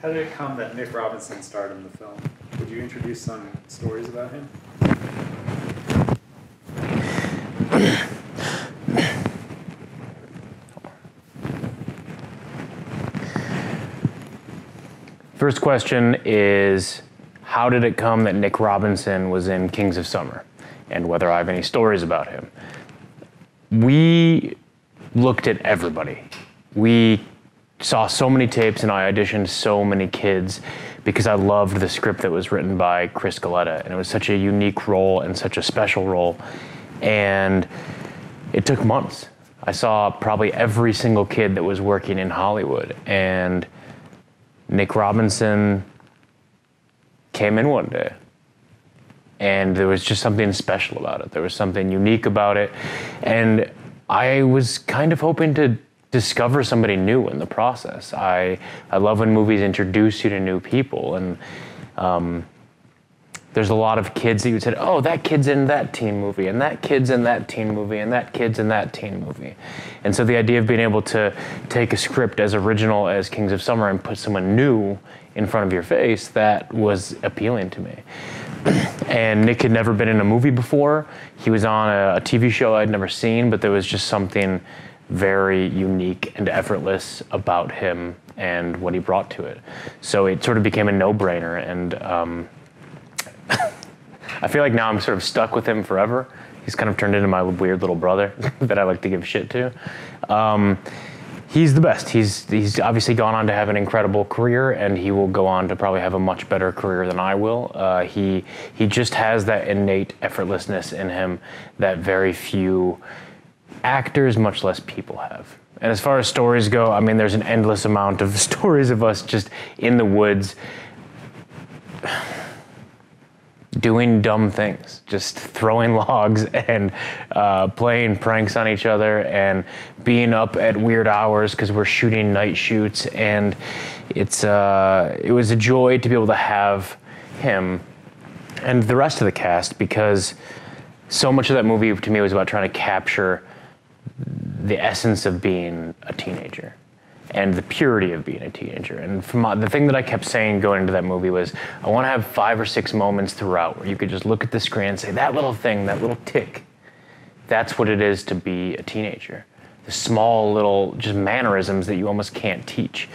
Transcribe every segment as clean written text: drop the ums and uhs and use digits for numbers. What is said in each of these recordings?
How did it come that Nick Robinson starred in the film? Would you introduce some stories about him? First question is, how did it come that Nick Robinson was in Kings of Summer, and whether I have any stories about him? We looked at everybody. We saw so many tapes and I auditioned so many kids because I loved the script that was written by Chris Galetta, and it was such a unique role and such a special role, and it took months. I saw probably every single kid that was working in Hollywood, and Nick Robinson came in one day, and there was just something special about it. There was something unique about it, and I was kind of hoping to discover somebody new in the process. I love when movies introduce you to new people, and there's a lot of kids that you said, oh, that kid's in that teen movie, and that kid's in that teen movie, and that kid's in that teen movie. And so the idea of being able to take a script as original as Kings of Summer and put someone new in front of your face, that was appealing to me. And Nick had never been in a movie before. He was on a TV show I'd never seen, but there was just something very unique and effortless about him and what he brought to it. So it sort of became a no-brainer, and I feel like now I'm sort of stuck with him forever. He's kind of turned into my weird little brother that I like to give shit to. He's the best. He's obviously gone on to have an incredible career, and he will go on to probably have a much better career than I will. He just has that innate effortlessness in him that very few actors, much less people, have. And as far as stories go, I mean, there's an endless amount of stories of us just in the woods doing dumb things, just throwing logs and playing pranks on each other and being up at weird hours because we're shooting night shoots. And it was a joy to be able to have him and the rest of the cast, because so much of that movie to me was about trying to capture the essence of being a teenager and the purity of being a teenager. And the thing that I kept saying going into that movie was, I want to have 5 or 6 moments throughout where you could just look at the screen and say, that little thing, that little tick, that's what it is to be a teenager. The small little just mannerisms that you almost can't teach.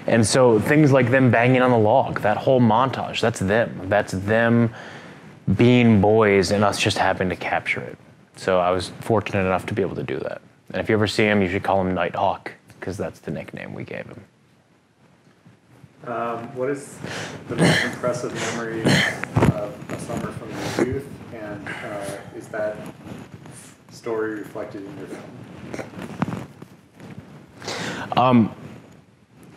And so things like them banging on the log, that whole montage, that's them. That's them being boys and us just having to capture it. So I was fortunate enough to be able to do that. And if you ever see him, you should call him Nighthawk, because that's the nickname we gave him. What is the most impressive memory of a summer from your youth, and is that story reflected in your film?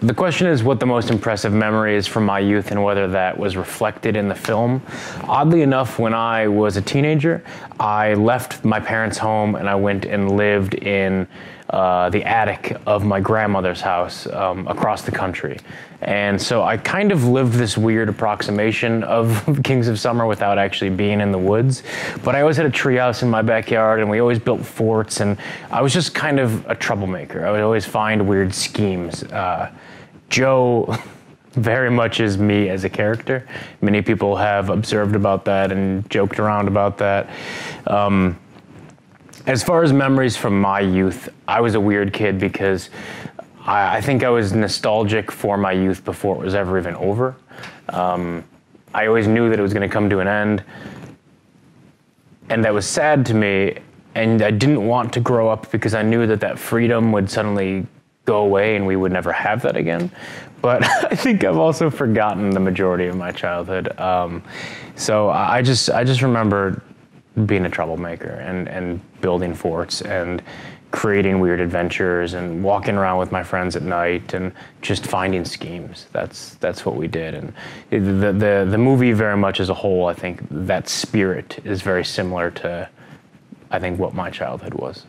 The question is what the most impressive memory is from my youth and whether that was reflected in the film. Oddly enough, when I was a teenager, I left my parents' home and I went and lived in the attic of my grandmother's house across the country. And so I kind of lived this weird approximation of Kings of Summer without actually being in the woods. But I always had a treehouse in my backyard, and we always built forts, and I was just kind of a troublemaker. I would always find weird schemes. Joe very much is me as a character. Many people have observed about that and joked around about that. As far as memories from my youth, I was a weird kid because I think I was nostalgic for my youth before it was ever even over. I always knew that it was going to come to an end, and that was sad to me, and I didn't want to grow up because I knew that that freedom would suddenly go away and we would never have that again. But I think I've also forgotten the majority of my childhood. So I just remember being a troublemaker and building forts and creating weird adventures and walking around with my friends at night and just finding schemes. That's what we did. And the movie very much as a whole, I think that spirit is very similar to, I think, what my childhood was.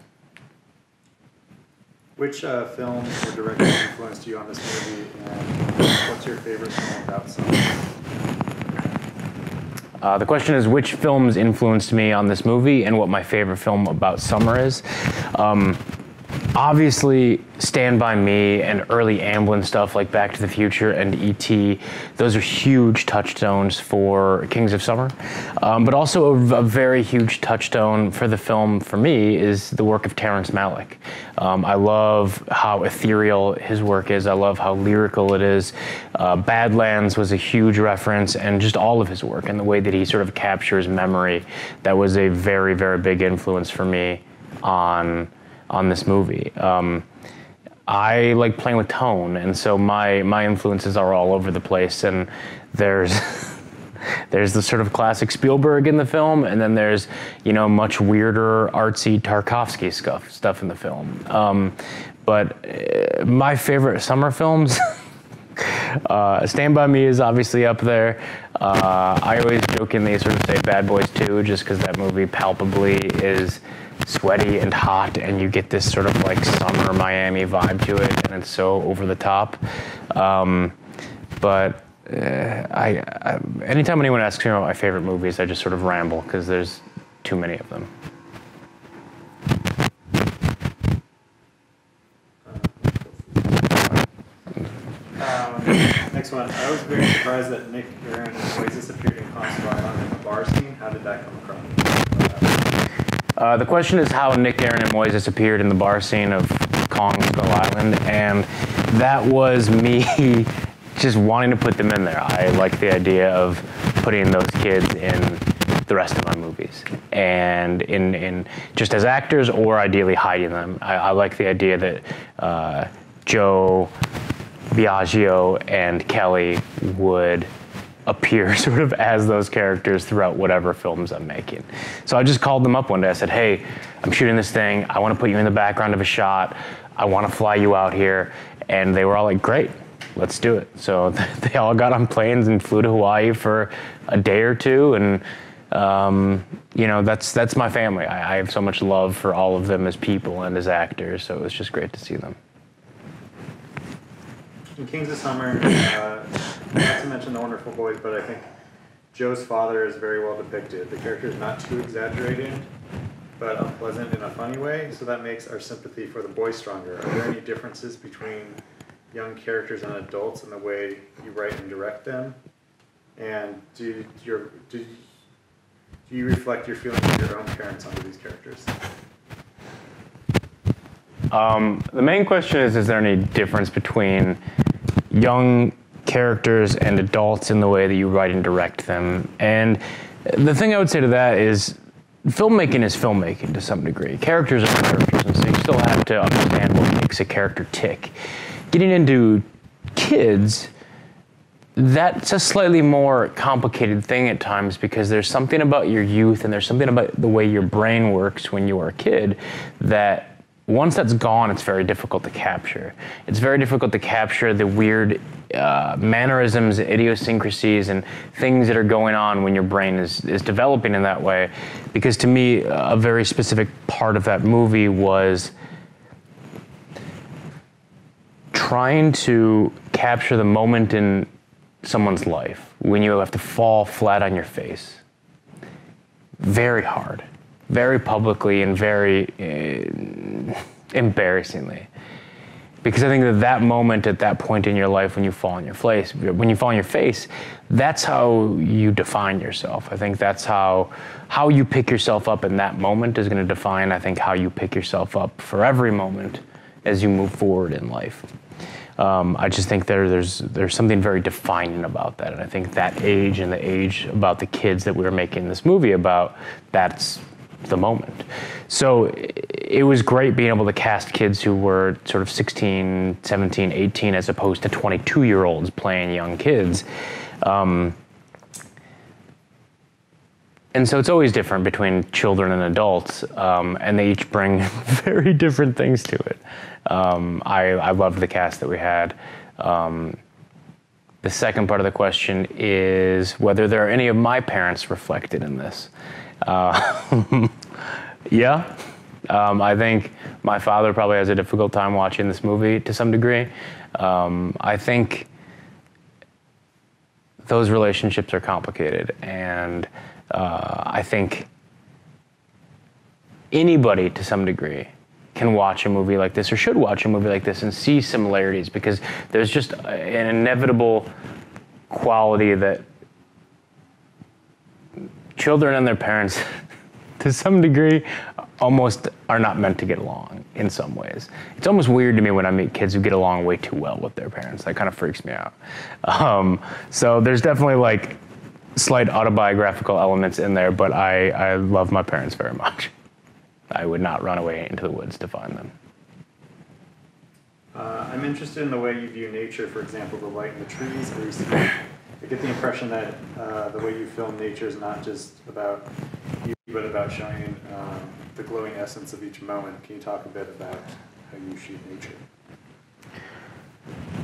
Which film or director influenced you on this movie, and what's your favorite film about summer? The question is which films influenced me on this movie and what my favorite film about summer is. Obviously, Stand By Me and early Amblin stuff like Back to the Future and E.T., those are huge touchstones for Kings of Summer. But also a very huge touchstone for the film, for me, is the work of Terrence Malick. I love how ethereal his work is. I love how lyrical it is. Badlands was a huge reference, and just all of his work and the way that he sort of captures memory, that was a very, very big influence for me on this movie. I like playing with tone, and so my influences are all over the place, and there's there's the sort of classic Spielberg in the film, and then there's, you know, much weirder, artsy Tarkovsky stuff in the film. But my favorite summer films, Stand By Me is obviously up there. I always jokingly sort of say Bad Boys 2, just because that movie palpably is sweaty and hot, and you get this sort of like summer Miami vibe to it, and it's so over the top. But anytime anyone asks me about my favorite movies, I just sort of ramble because there's too many of them. Next one. I was very surprised that Nick, Aaron, and Moises appeared in Constant Island in the bar scene. How did that come across? The question is how Nick, Aaron, and Moises appeared in the bar scene of Kong Skull Island, and that was me just wanting to put them in there. I like the idea of putting those kids in the rest of my movies, and in just as actors, or ideally hiding them. I like the idea that Joe, Biagio, and Kelly would appear sort of as those characters throughout whatever films I'm making. So I just called them up one day. I said, hey, I'm shooting this thing. I want to put you in the background of a shot. I want to fly you out here. And they were all like, great, let's do it. So they all got on planes and flew to Hawaii for a day or two. And, you know, that's my family. I have so much love for all of them as people and as actors. So it was just great to see them. In Kings of Summer, not to mention the wonderful boys, but I think Joe's father is very well depicted. The character is not too exaggerated, but unpleasant in a funny way, so that makes our sympathy for the boys stronger. Are there any differences between young characters and adults in the way you write and direct them? And do you reflect your feelings of your own parents onto these characters? The main question is there any difference between young characters and adults in the way that you write and direct them? And the thing I would say to that is filmmaking is filmmaking to some degree. Characters are characters, and so you still have to understand what makes a character tick. Getting into kids, that's a slightly more complicated thing at times, because there's something about your youth and there's something about the way your brain works when you are a kid that once that's gone, it's very difficult to capture. It's very difficult to capture the weird mannerisms, idiosyncrasies, and things that are going on when your brain is developing in that way. Because to me, a very specific part of that movie was trying to capture the moment in someone's life when you have to fall flat on your face. Very hard. Very publicly and very embarrassingly, because I think that moment at that point in your life when you fall on your face, that's how you define yourself. I think that's how you pick yourself up in that moment is going to define, I think, how you pick yourself up for every moment as you move forward in life. I just think there's something very defining about that, and I think that age and the age about the kids that we were making this movie about, that's the moment. So it was great being able to cast kids who were sort of 16, 17, 18, as opposed to 22-year-olds playing young kids. And so it's always different between children and adults, and they each bring very different things to it. I loved the cast that we had. The second part of the question is whether there are any of my parents reflected in this. Yeah, I think my father probably has a difficult time watching this movie to some degree. I think those relationships are complicated, and I think anybody to some degree can watch a movie like this or should watch a movie like this and see similarities, because there's just an inevitable quality that children and their parents, to some degree, almost are not meant to get along in some ways. It's almost weird to me when I meet kids who get along way too well with their parents. That kind of freaks me out. So there's definitely like slight autobiographical elements in there, but I love my parents very much. I would not run away into the woods to find them. I'm interested in the way you view nature, for example, the light in the trees. I get the impression that the way you film nature is not just about you, but about showing the glowing essence of each moment. Can you talk a bit about how you shoot nature?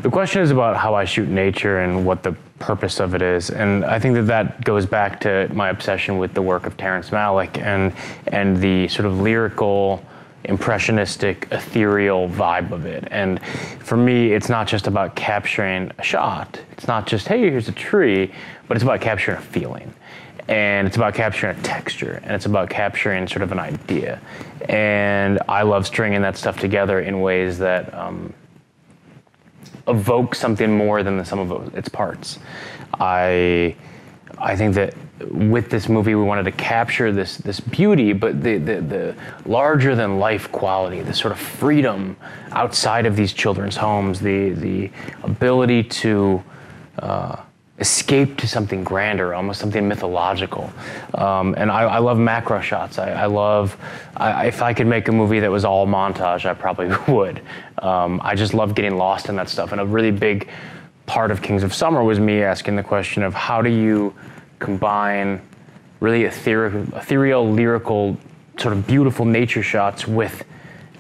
The question is about how I shoot nature and what the purpose of it is, and I think that goes back to my obsession with the work of Terrence Malick and the sort of lyrical, impressionistic, ethereal vibe of it. And for me, it's not just about capturing a shot. It's not just, hey, here's a tree, but it's about capturing a feeling. And it's about capturing a texture, and it's about capturing sort of an idea. And I love stringing that stuff together in ways that evoke something more than the sum of its parts. I think that with this movie, we wanted to capture this beauty, but the larger than life quality, the sort of freedom outside of these children's homes, the ability to escape to something grander, almost something mythological. And I love macro shots. If I could make a movie that was all montage, I probably would. I just love getting lost in that stuff. And a really big part of Kings of Summer was me asking the question of how do you combine really ethereal, lyrical, sort of beautiful nature shots with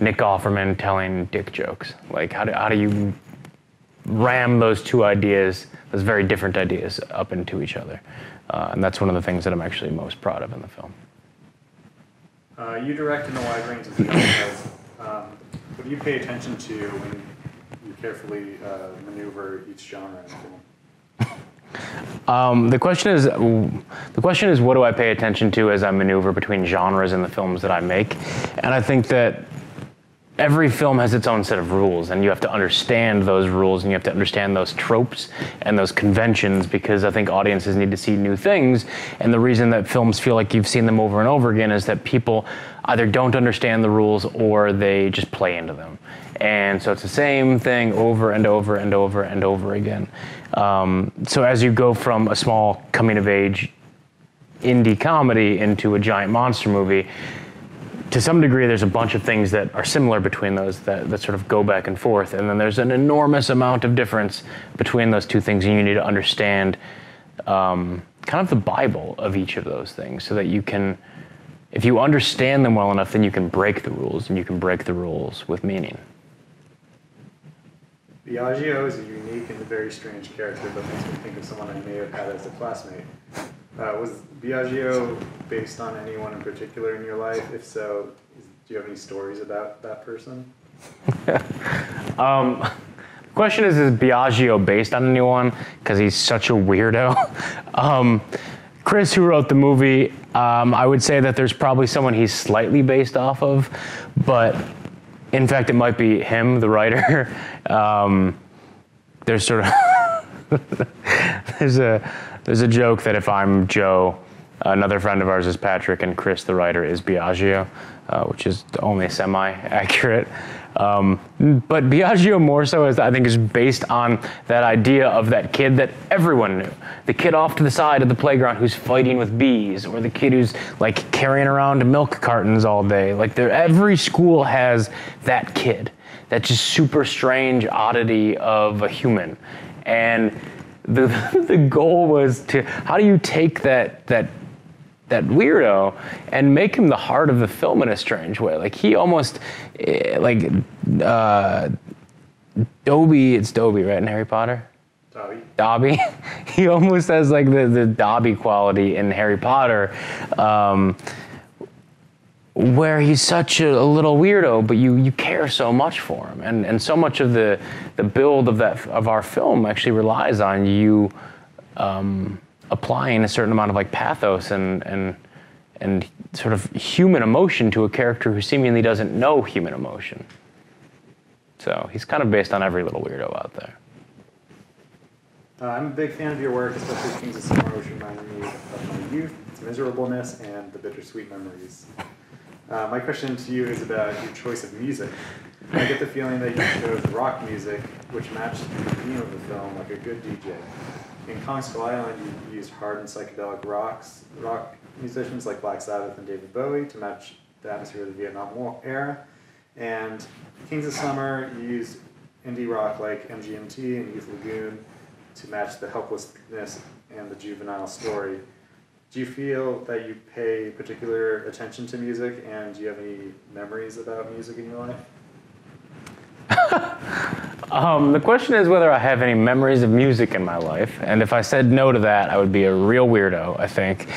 Nick Offerman telling dick jokes? Like, how do you ram those two ideas, those very different ideas, up into each other? And that's one of the things that I'm actually most proud of in the film. You direct in a wide range of genres. What do you pay attention to when you carefully maneuver each genre in a film? The question is, what do I pay attention to as I maneuver between genres in the films that I make? And I think that every film has its own set of rules, and you have to understand those rules, and you have to understand those tropes and those conventions, because I think audiences need to see new things. And the reason that films feel like you've seen them over and over again is that people either don't understand the rules or they just play into them. And so it's the same thing over and over and over and over again. So as you go from a small coming-of-age indie comedy into a giant monster movie, to some degree, there's a bunch of things that are similar between those that sort of go back and forth. And then there's an enormous amount of difference between those two things. And you need to understand kind of the Bible of each of those things so that you can, if you understand them well enough, then you can break the rules, and you can break the rules with meaning. Biagio is a unique and very strange character, but makes me think of someone I may have had as a classmate. Was Biagio based on anyone in particular in your life? If so, do you have any stories about that person? The question is Biagio based on anyone? Because he's such a weirdo. Chris, who wrote the movie, I would say that there's probably someone he's slightly based off of, but in fact, it might be him, the writer. There's sort of there's a joke that if I'm Joe, another friend of ours is Patrick, and Chris, the writer, is Biagio, which is only semi-accurate. But Biagio more so, I think, is based on that idea of that kid that everyone knew. The kid off to the side of the playground who's fighting with bees, or the kid who's like carrying around milk cartons all day. Like every school has that kid, that just super strange oddity of a human. And the goal was to, how do you take that weirdo and make him the heart of the film in a strange way? Like he almost, like, Dobby, it's Dobby, right, in Harry Potter? Dobby. He almost has like the Dobby quality in Harry Potter, where he's such a little weirdo, but you care so much for him. And so much of the build of our film actually relies on you applying a certain amount of like pathos and sort of human emotion to a character who seemingly doesn't know human emotion. So he's kind of based on every little weirdo out there. I'm a big fan of your work, especially Kings of Summer, which reminded me of my youth, its miserableness, and the bittersweet memories. My question to you is about your choice of music. I get the feeling that you chose rock music, which matched the theme of the film like a good DJ. In Kong Skull Island, you used hard and psychedelic rock musicians like Black Sabbath and David Bowie to match the atmosphere of the Vietnam War era. And Kings of Summer, you used indie rock like MGMT and Youth Lagoon to match the helplessness and the juvenile story. Do you feel that you pay particular attention to music, and do you have any memories about music in your life? The question is whether I have any memories of music in my life, and if I said no to that, I would be a real weirdo, I think.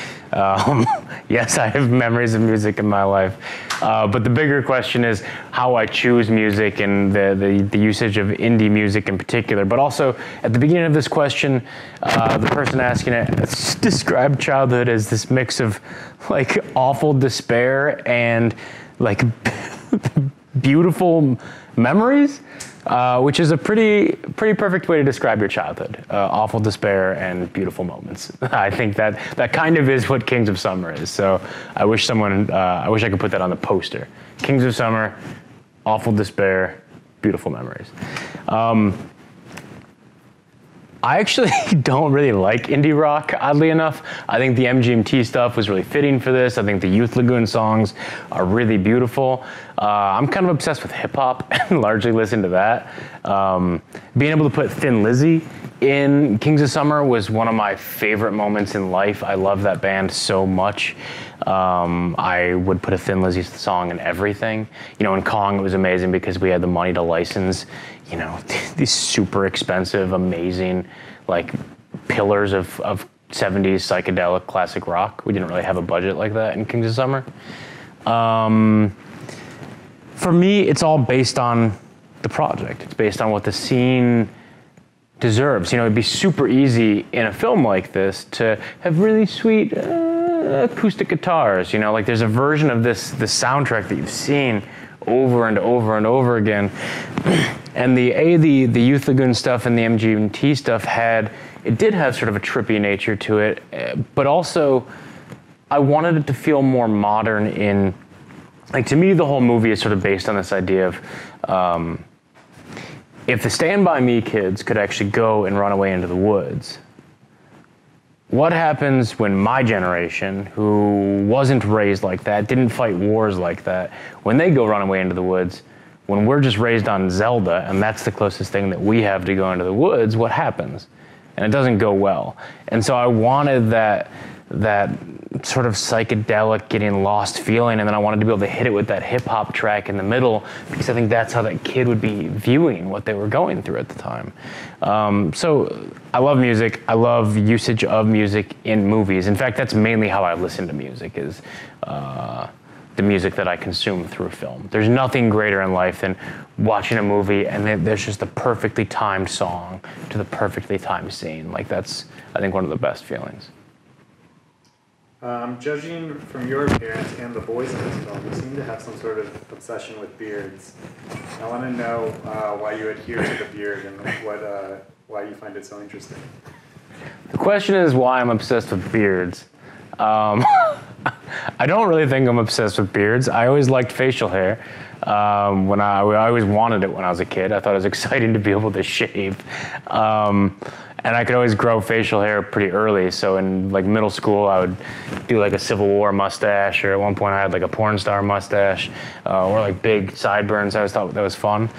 Yes, I have memories of music in my life, but the bigger question is how I choose music and the usage of indie music in particular. But also, at the beginning of this question, the person asking it described childhood as this mix of like awful despair and like beautiful memories, which is a pretty perfect way to describe your childhood. Awful despair and beautiful moments. I think that kind of is what Kings of Summer is. So I wish I could put that on the poster. Kings of Summer, awful despair, beautiful memories. I actually don't really like indie rock, oddly enough. I think the MGMT stuff was really fitting for this. I think the Youth Lagoon songs are really beautiful. I'm kind of obsessed with hip hop and largely listen to that. Being able to put Thin Lizzy in Kings of Summer was one of my favorite moments in life. I love that band so much. I would put a Thin Lizzy song in everything. You know, in Kong it was amazing because we had the money to license, you know, these super expensive, amazing, like pillars of 70s psychedelic classic rock. We didn't really have a budget like that in Kings of Summer. For me, it's all based on the project. It's based on what the scene deserves. You know, it'd be super easy in a film like this to have really sweet acoustic guitars. You know, like there's a version of the soundtrack that you've seen over and over and over again. And the Youth Lagoon stuff and the MGMT stuff did have sort of a trippy nature to it, but also I wanted it to feel more modern in, like, to me the whole movie is sort of based on this idea of if the Stand By Me kids could actually go and run away into the woods, what happens when my generation, who wasn't raised like that, didn't fight wars like that, when they go run away into the woods, when we're just raised on Zelda and that's the closest thing that we have to go into the woods, what happens? And it doesn't go well. And so I wanted that sort of psychedelic, getting lost feeling, and then I wanted to be able to hit it with that hip-hop track in the middle, because I think that's how that kid would be viewing what they were going through at the time. So I love music. I love usage of music in movies. In fact, that's mainly how I listen to music, is the music that I consume through film. There's nothing greater in life than watching a movie and there's just the perfectly timed song to the perfectly timed scene. Like, that's, I think, one of the best feelings. Judging from your appearance and the boys in this film, you seem to have some sort of obsession with beards. I want to know why you adhere to the beard and why you find it so interesting. The question is why I'm obsessed with beards. I don't really think I'm obsessed with beards. I always liked facial hair. I always wanted it when I was a kid. I thought it was exciting to be able to shave. And I could always grow facial hair pretty early. So in like middle school, I would do like a Civil War mustache, or at one point I had like a porn star mustache, or like big sideburns. I always thought that was fun.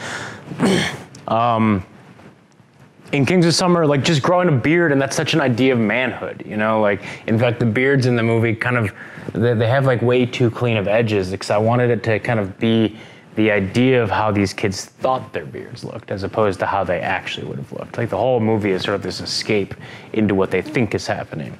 In Kings of Summer, like, just growing a beard, and that's such an idea of manhood, you know? Like, in fact, the beards in the movie kind of, they have like way too clean of edges, because I wanted it to kind of be the idea of how these kids thought their beards looked, as opposed to how they actually would have looked. Like, the whole movie is sort of this escape into what they think is happening.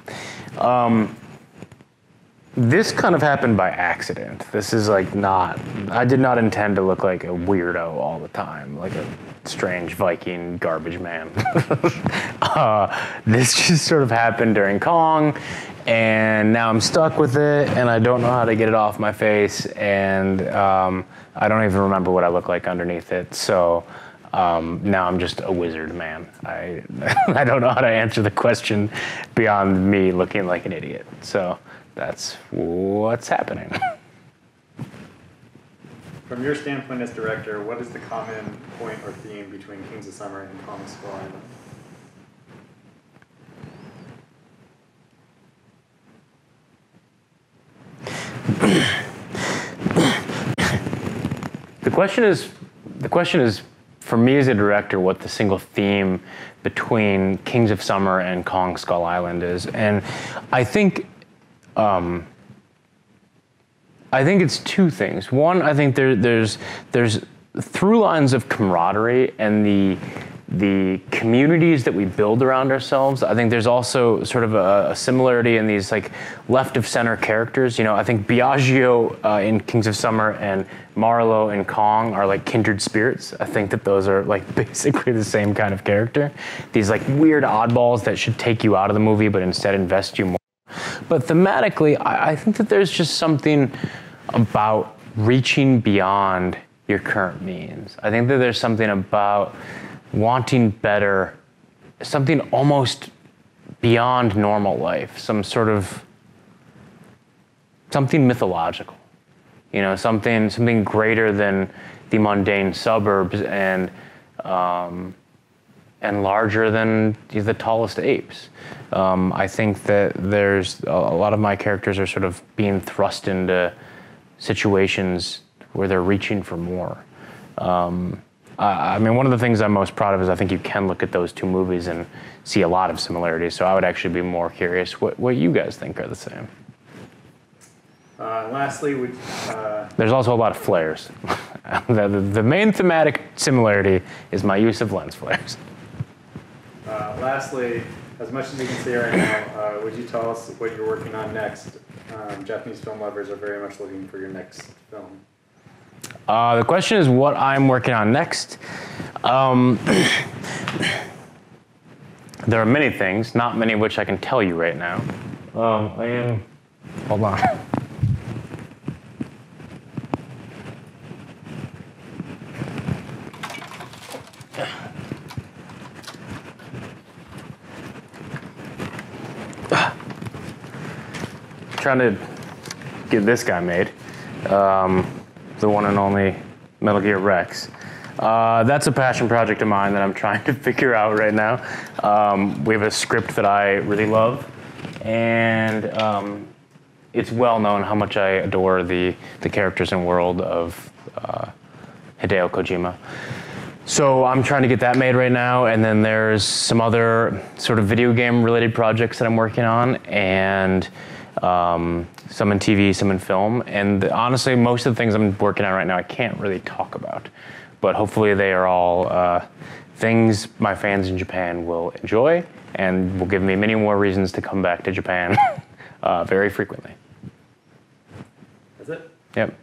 This kind of happened by accident. This is like I did not intend to look like a weirdo all the time, like a strange Viking garbage man. This just sort of happened during Kong, and now I'm stuck with it, and I don't know how to get it off my face, and I don't even remember what I look like underneath it. So now I'm just a wizard man. I don't know how to answer the question beyond me looking like an idiot. So that's what's happening. From your standpoint as director, what is the common point or theme between Kings of Summer and Kong Skull Island? The question is, for me as a director, what the single theme between Kings of Summer and Kong Skull Island is, and I think it's two things. One, I think there's through lines of camaraderie and the communities that we build around ourselves. I think there's also sort of a similarity in these like left of center characters. You know, I think Biagio in Kings of Summer and Marlowe in Kong are like kindred spirits. I think that those are like basically the same kind of character. These like weird oddballs that should take you out of the movie but instead invest you more. But thematically, I think that there's just something about reaching beyond your current means. I think that there's something about wanting better, something almost beyond normal life, something mythological, you know, something greater than the mundane suburbs and larger than the tallest apes. I think that there's a lot of my characters are sort of being thrust into situations where they're reaching for more. I mean, one of the things I'm most proud of is I think you can look at those two movies and see a lot of similarities. So I would actually be more curious what you guys think are the same. Lastly, there's also a lot of flares. The main thematic similarity is my use of lens flares. Lastly, as much as we can say right now, would you tell us what you're working on next? Japanese film lovers are very much looking for your next film. The question is what I'm working on next. There are many things, not many of which I can tell you right now. Hold on. Trying to get this guy made. The one and only Metal Gear Rex. That's a passion project of mine that I'm trying to figure out right now. We have a script that I really love, and it's well known how much I adore the characters and world of Hideo Kojima. So I'm trying to get that made right now, and then there's some other sort of video game related projects that I'm working on, and some in TV, some in film, and honestly, most of the things I'm working on right now I can't really talk about, but hopefully they are all things my fans in Japan will enjoy and will give me many more reasons to come back to Japan very frequently. That's it? Yep.